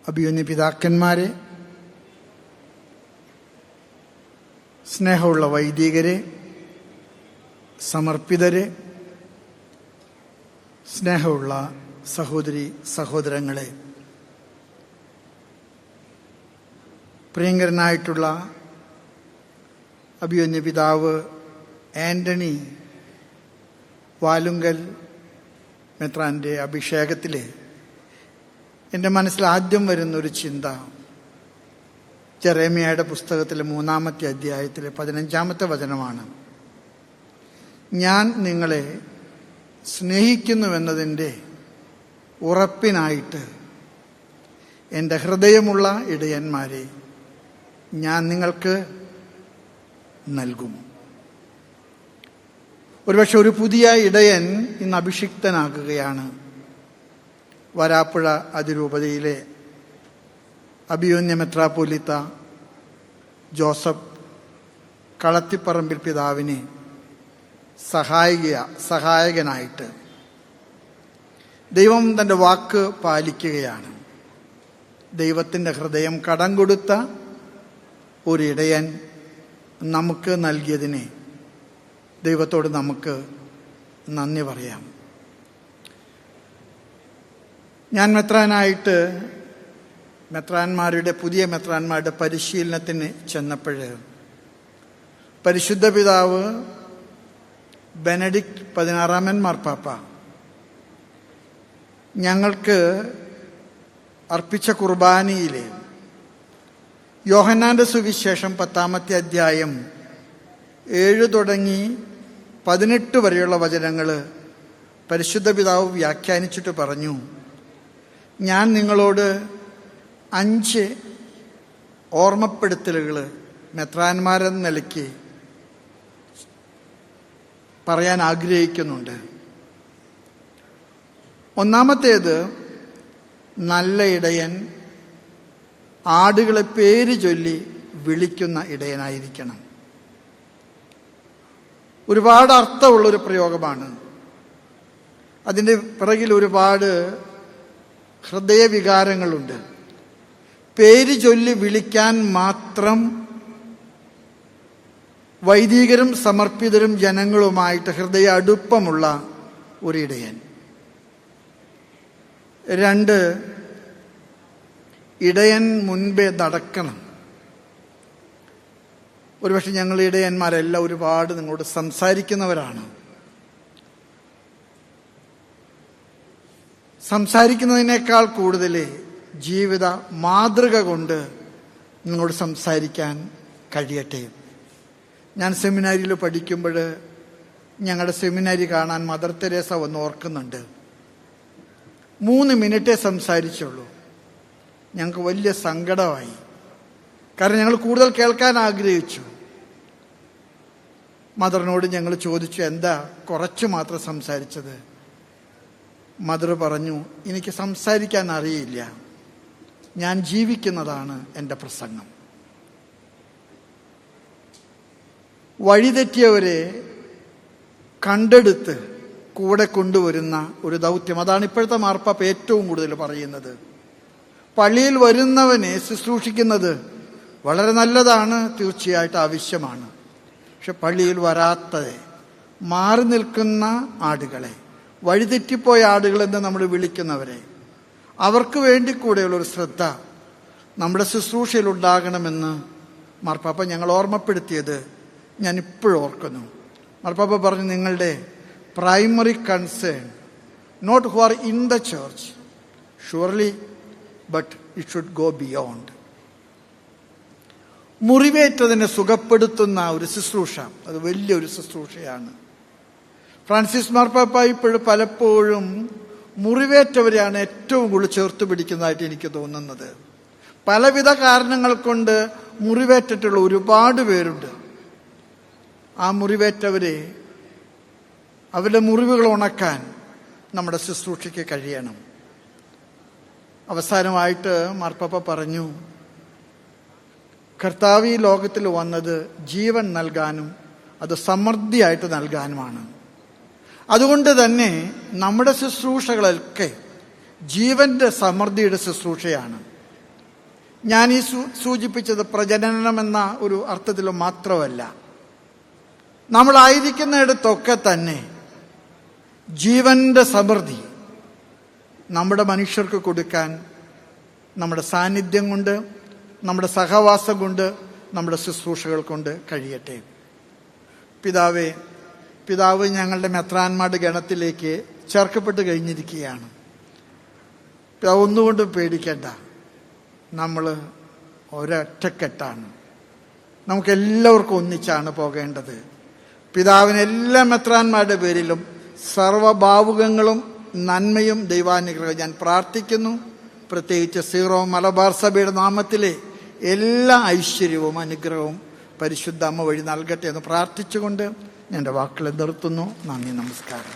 അഭിമന്യ പിതാക്കന്മാരെ, സ്നേഹമുള്ള വൈദികരെ, സമർപ്പിതരെ, സ്നേഹമുള്ള സഹോദരി സഹോദരങ്ങളെ, പ്രിയങ്കരനായിട്ടുള്ള അഭിമന്യ പിതാവ് ആന്റണി വാലുങ്കൽ മെത്രാന്റെ അഭിഷേകത്തിൽ എൻ്റെ മനസ്സിൽ ആദ്യം വരുന്നൊരു ചിന്ത ജെറേമിയയുടെ പുസ്തകത്തിലെ 3-ാമത്തെ അധ്യായത്തിലെ 15-ാമത്തെ വചനമാണ്. ഞാൻ നിങ്ങളെ സ്നേഹിക്കുന്നുവെന്നതിൻ്റെ ഉറപ്പിനായിട്ട് എൻ്റെ ഹൃദയമുള്ള ഇടയന്മാരെ ഞാൻ നിങ്ങൾക്ക് നൽകും. ഒരുപക്ഷെ ഒരു പുതിയ ഇടയൻ ഇന്ന് അഭിഷിക്തനാകുകയാണ്. വരാപ്പുഴ അതിരൂപതയിലെ അഭിമന്യ മെത്രാപ്പോലീത്ത ജോസഫ് കളത്തിപ്പറമ്പിൽ പിതാവിനെ സഹായകനായിട്ട് ദൈവം തൻ്റെ വാക്ക് പാലിക്കുകയാണ്. ദൈവത്തിൻ്റെ ഹൃദയം കടം കൊടുത്ത ഒരിടയൻ നമുക്ക് നൽകിയതിനെ ദൈവത്തോട് നമുക്ക് നന്ദി പറയാം. ഞാൻ പുതിയ മെത്രാന്മാരുടെ പരിശീലനത്തിന് ചെന്നപ്പോൾ പരിശുദ്ധ പിതാവ് ബെനഡിക്ട് 16 മാർപ്പാപ്പ ഞങ്ങൾക്ക് അർപ്പിച്ച കുർബാനയിലെ യോഹന്നാന്റെ സുവിശേഷം 10-ാമത്തെ അധ്യായം 7 തുടങ്ങി 18 വരെയുള്ള വചനങ്ങൾ പരിശുദ്ധ പിതാവ് വ്യാഖ്യാനിച്ചിട്ട് പറഞ്ഞു, ഞാൻ നിങ്ങളോട് 5 ഓർമ്മപ്പെടുത്തലുകൾ മെത്രാന്മാരെന്ന നിലയ്ക്ക് പറയാൻ ആഗ്രഹിക്കുന്നുണ്ട്. ഒന്നാമത്തേത്, നല്ല ഇടയൻ ആടുകളെ പേര് ചൊല്ലി വിളിക്കുന്ന ഇടയനായിരിക്കണം. ഒരുപാട് അർത്ഥമുള്ളൊരു പ്രയോഗമാണ്. അതിൻ്റെ പിറകിൽ ഒരുപാട് ഹൃദയവികാരങ്ങളുണ്ട്. പേര് ചൊല്ലി വിളിക്കാൻ മാത്രം വൈദികരും സമർപ്പിതരും ജനങ്ങളുമായിട്ട് ഹൃദയ അടുപ്പമുള്ള ഒരിടയൻ. 2, ഇടയൻ മുൻപേ നടക്കണം. ഒരുപക്ഷെ ഞങ്ങൾ ഇടയന്മാരെല്ലാം ഒരുപാട് നിങ്ങളോട് സംസാരിക്കുന്നവരാണ്. സംസാരിക്കുന്നതിനേക്കാൾ കൂടുതൽ ജീവിത മാതൃക കൊണ്ട് നിങ്ങളോട് സംസാരിക്കാൻ കഴിയട്ടെ. ഞാൻ സെമിനാരിയിൽ പഠിക്കുമ്പോൾ ഞങ്ങളുടെ സെമിനാരി കാണാൻ മദർ തെരേസ വന്ന് ഓർക്കുന്നുണ്ട്. 3 മിനിറ്റേ സംസാരിച്ചുള്ളൂ. ഞങ്ങൾക്ക് വലിയ സങ്കടമായി. കാരണം ഞങ്ങൾ കൂടുതൽ കേൾക്കാൻ ആഗ്രഹിച്ചു. മദറിനോട് ഞങ്ങൾ ചോദിച്ചു, എന്താ കുറച്ച് മാത്രം സംസാരിച്ചത്? മദർ പറഞ്ഞു, എനിക്ക് സംസാരിക്കാൻ അറിയില്ല, ഞാൻ ജീവിക്കുന്നതാണ് എൻ്റെ പ്രസംഗം. വഴിതെറ്റിയവരെ കണ്ടെടുത്ത് കൂടെ കൊണ്ടുവരുന്ന ഒരു ദൗത്യം, അതാണ് ഇപ്പോഴത്തെ മാർപ്പാപ്പ ഏറ്റവും കൂടുതൽ പറയുന്നത്. പള്ളിയിൽ വരുന്നവനെ ശുശ്രൂഷിക്കുന്നത് വളരെ നല്ലതാണ്, തീർച്ചയായിട്ടും ആവശ്യമാണ്. പക്ഷെ പള്ളിയിൽ വരാത്തതെ, മാറി നിൽക്കുന്ന ആടുകളെ, വഴിതെറ്റിപ്പോയ ആടുകളെന്ന് നമ്മൾ വിളിക്കുന്നവരെ, അവർക്ക് വേണ്ടി കൂടെയുള്ളൊരു ശ്രദ്ധ നമ്മുടെ ശുശ്രൂഷയിൽ ഉണ്ടാകണമെന്ന് മാർപ്പാപ്പ ഞങ്ങൾ ഓർമ്മപ്പെടുത്തിയത് ഞാൻ ഇപ്പോഴും ഓർക്കുന്നു. മാർപ്പാപ്പ പറഞ്ഞു, നിങ്ങളുടെ primary concern not who are in the church surely, but it should go beyond. മുറിവേറ്റതിനെ സുഖപ്പെടുത്തുന്ന ഒരു ശുശ്രൂഷ, അത് വലിയൊരു ശുശ്രൂഷയാണ്. ഫ്രാൻസിസ് മാർപ്പാപ്പ ഇപ്പോഴും പലപ്പോഴും മുറിവേറ്റവരെയാണ് ഏറ്റവും കൂടുതൽ ചേർത്ത് പിടിക്കുന്നതായിട്ട് എനിക്ക് തോന്നുന്നത്. പലവിധ കാരണങ്ങൾ കൊണ്ട് മുറിവേറ്റിട്ടുള്ള ഒരുപാട് പേരുണ്ട്. ആ മുറിവേറ്റവരെ, അവരുടെ മുറിവുകൾ ഉണക്കാൻ നമ്മുടെ ശുശ്രൂഷയ്ക്ക് കഴിയണം. അവസാനമായിട്ട് മാർപ്പാപ്പ പറഞ്ഞു, കർത്താവ് ഈ ലോകത്തിൽ വന്നത് ജീവൻ നൽകാനും അത് സമൃദ്ധിയായിട്ട് നൽകാനുമാണ്. അതുകൊണ്ട് തന്നെ നമ്മുടെ ശുശ്രൂഷകളൊക്കെ ജീവന്റെ സമൃദ്ധിയുടെ ശുശ്രൂഷയാണ്. ഞാൻ ഈ സൂചിപ്പിച്ചത് പ്രജനനം എന്ന ഒരു അർത്ഥത്തിൽ മാത്രമല്ല. നമ്മളായിരിക്കുന്നിടത്തൊക്കെ തന്നെ ജീവന്റെ സമൃദ്ധി നമ്മുടെ മനുഷ്യർക്ക് കൊടുക്കാൻ നമ്മുടെ സാന്നിധ്യം കൊണ്ട്, നമ്മുടെ സഹവാസം കൊണ്ട്, നമ്മുടെ ശുശ്രൂഷകൾ കൊണ്ട് കഴിയട്ടെ. പിതാവ് ഞങ്ങളുടെ മെത്രാന്മാരുടെ ഗണത്തിലേക്ക് ചേർക്കപ്പെട്ട് കഴിഞ്ഞിരിക്കുകയാണ്. പിതാവ് ഒന്നുകൊണ്ടും പേടിക്കേണ്ട, നമ്മൾ ഒരൊറ്റക്കെട്ടാണ്. നമുക്കെല്ലാവർക്കും ഒന്നിച്ചാണ് പോകേണ്ടത്. പിതാവിന് എല്ലാ മെത്രാന്മാരുടെ പേരിലും സർവഭാവുകങ്ങളും നന്മയും ദൈവാനുഗ്രഹം ഞാൻ പ്രാർത്ഥിക്കുന്നു. പ്രത്യേകിച്ച് സീറോ മലബാർ സഭയുടെ നാമത്തിലെ എല്ലാ ഐശ്വര്യവും അനുഗ്രഹവും പരിശുദ്ധ അമ്മ വഴി നൽകട്ടെ എന്ന് പ്രാർത്ഥിച്ചുകൊണ്ട് ഞാൻ എൻ്റെ വാക്കുകൾ നിർത്തുന്നു. നന്ദി, നമസ്കാരം.